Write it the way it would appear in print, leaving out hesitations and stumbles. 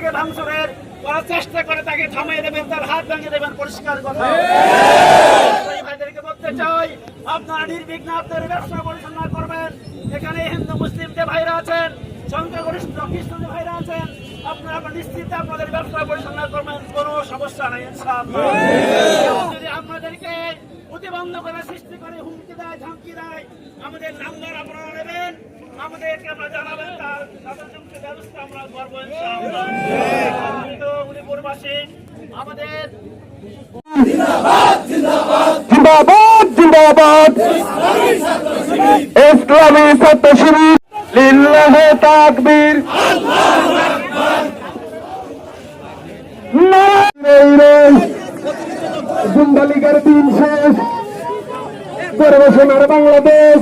থেকে ভাঙচুরের করার চেষ্টা করে তাকে থামিয়ে দেবেন, তার হাত ভেঙে দেবেন, পরিষ্কার কথা। এই ভাইদেরকে বলতে চাই, আপনারা নির্বিঘ্নে আপনাদের ব্যবসা পরিচালনা করবেন। এখানে হিন্দু মুসলিম যে ভাইরা আছেন, সংখ্যাগরিষ্ঠ খ্রিস্ট যে ভাইরা আছেন, আপনারা নিশ্চিত আপনাদের ব্যবসা পরিচালনা করবেন, কোনো সমস্যা নেই ইনশাআল্লাহ। যদি আপনাদেরকে প্রতিবন্ধ করে সৃষ্টি করে হুমকি দেয়, ধামকি দেয়, আমাদের নাম্বার আপনারা নেবেন, আমাদেরকে আমরা জানাবেন, তার ব্যবস্থা আমরা করবো ইনশাআল্লাহ। কিন্তু উলিপুরবাসী আমাদের জিন্দাবাদ জিন্দাবাদ ইসলামী ছাত্র শিবির লিল্লাহে তাকবীর জুম্বালিকার দিন শেষ পরিবেশনার বাংলাদেশ